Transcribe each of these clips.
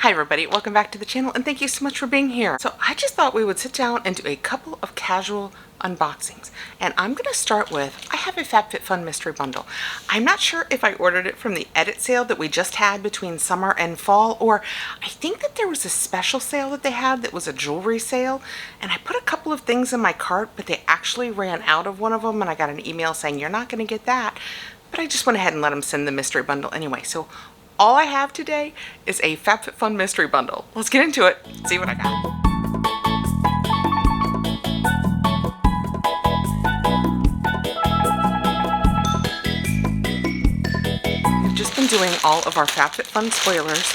Hi everybody, welcome back to the channel and thank you so much for being here. So I just thought we would sit down and do a couple of casual unboxings. And I'm going to start with, I have a Fabfitfun mystery bundle. I'm not sure if I ordered it from the edit sale that we just had between summer and fall, or I think that there was a special sale that they had that was a jewelry sale. And I put a couple of things in my cart, but they actually ran out of one of them and I got an email saying you're not going to get that. But I just went ahead and let them send the mystery bundle anyway. So all I have today is a Fabfitfun mystery bundle. Let's get into it, see what I got. We've just been doing all of our Fabfitfun spoilers.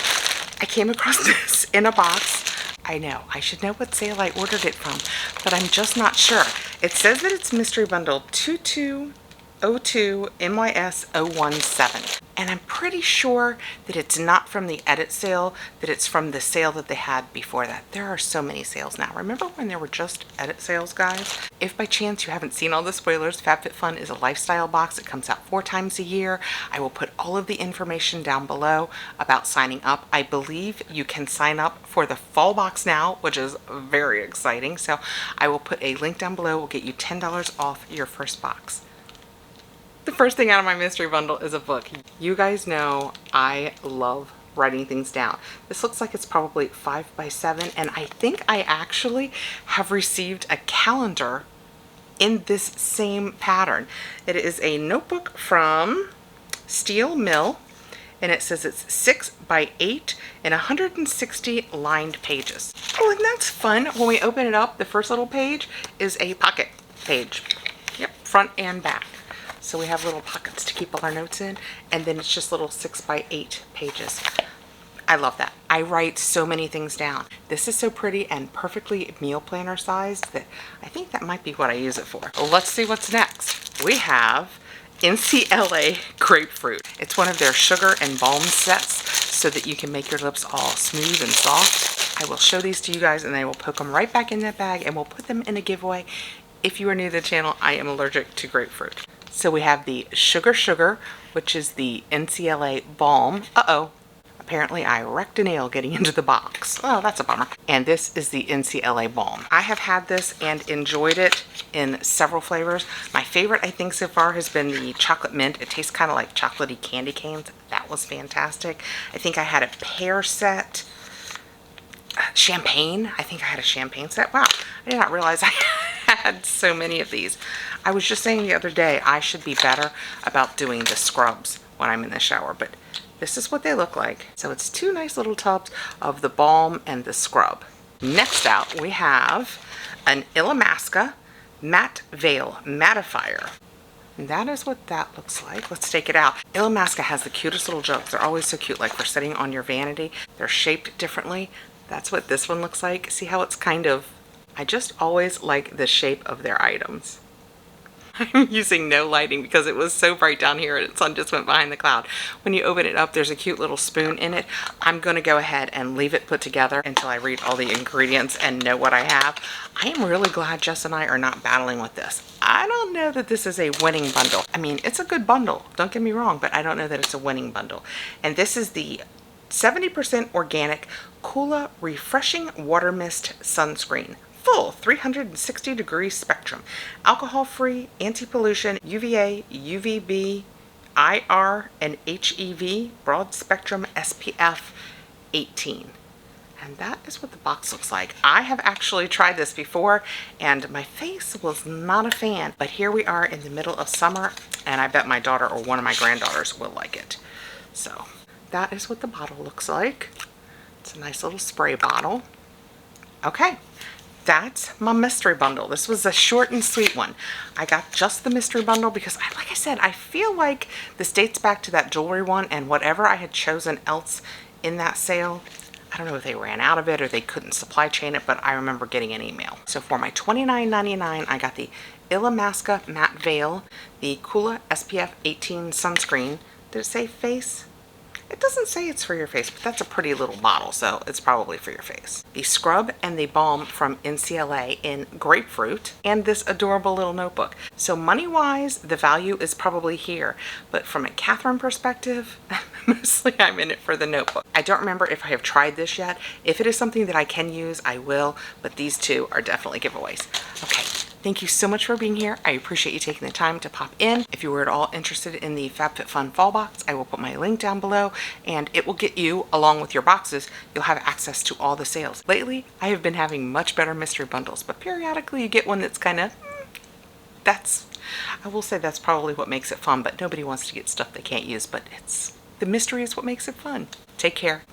I came across this in a box. I know, I should know what sale I ordered it from, but I'm just not sure. It says that it's mystery bundle 2202 MYS 017. And I'm pretty sure that it's not from the edit sale, that it's from the sale that they had before that. There are so many sales now. Remember when there were just edit sales, guys? If by chance you haven't seen all the spoilers, Fabfitfun is a lifestyle box. It comes out 4 times a year. I will put all of the information down below about signing up. I believe you can sign up for the fall box now, which is very exciting. So I will put a link down below. We'll get you $10 off your first box. The first thing out of my mystery bundle is a book. You guys know I love writing things down. This looks like it's probably 5 by 7, and I think I actually have received a calendar in this same pattern. It is a notebook from Steel Mill, and it says it's 6 by 8 and 160 lined pages. Oh, and that's fun. When we open it up, the first little page is a pocket page. Yep, front and back. So we have little pockets to keep all our notes in, and then it's just little 6 by 8 pages. I love that. I write so many things down. This is so pretty and perfectly meal planner sized that I think that might be what I use it for. Well, let's see what's next. We have NCLA Grapefruit. It's one of their sugar and balm sets so that you can make your lips all smooth and soft. I will show these to you guys and then I will poke them right back in that bag and we'll put them in a giveaway. If you are new to the channel, I am allergic to grapefruit. So we have the Sugar, which is the NCLA Balm. Uh-oh. Apparently I wrecked a nail getting into the box. Oh, that's a bummer. And this is the NCLA Balm. I have had this and enjoyed it in several flavors. My favorite, I think, so far has been the chocolate mint. It tastes kind of like chocolatey candy canes. That was fantastic. I think I had a pear set. Champagne. I think I had a champagne set. Wow. I did not realize I had so many of these. I was just saying the other day I should be better about doing the scrubs when I'm in the shower, but this is what they look like. So it's 2 nice little tubs of the balm and the scrub. Next out we have an Illamasqua Matte Veil Mattifier. And that is what that looks like. Let's take it out. Illamasqua has the cutest little jugs. They're always so cute, like for sitting on your vanity. They're shaped differently. That's what this one looks like. See how it's kind of, I just always like the shape of their items. I'm using no lighting because it was so bright down here and the sun just went behind the cloud. When you open it up, there's a cute little spoon in it. I'm going to go ahead and leave it put together until I read all the ingredients and know what I have. I am really glad Jess and I are not battling with this. I don't know that this is a winning bundle. I mean, it's a good bundle, don't get me wrong, but I don't know that it's a winning bundle. And this is the 70% organic Kula Refreshing Water Mist Sunscreen. Full 360 degree spectrum, alcohol-free, anti-pollution, UVA, UVB, IR, and HEV, broad spectrum SPF 18. And that is what the box looks like. I have actually tried this before and my face was not a fan, but here we are in the middle of summer and I bet my daughter or one of my granddaughters will like it. So that is what the bottle looks like. It's a nice little spray bottle. Okay. That's my mystery bundle. This was a short and sweet one. I got just the mystery bundle because, like I said, I feel like this dates back to that jewelry one and whatever I had chosen else in that sale, I don't know if they ran out of it or they couldn't supply chain it, but I remember getting an email. So for my $29.99, I got the Illamasqua Matte Veil, the Kula SPF 18 sunscreen. Did it say face? It doesn't say it's for your face, but that's a pretty little bottle, so it's probably for your face. The scrub and the balm from NCLA in grapefruit, and this adorable little notebook. So money-wise, the value is probably here, but from a Kathrin perspective, mostly I'm in it for the notebook. I don't remember if I have tried this yet. If it is something that I can use, I will, but these two are definitely giveaways. Okay. Thank you so much for being here. I appreciate you taking the time to pop in. If you were at all interested in the Fabfitfun fall box, I will put my link down below, and it will get you, along with your boxes, you'll have access to all the sales. Lately, I have been having much better mystery bundles, but periodically you get one that's kind of, I will say that's probably what makes it fun, but nobody wants to get stuff they can't use, but the mystery is what makes it fun. Take care.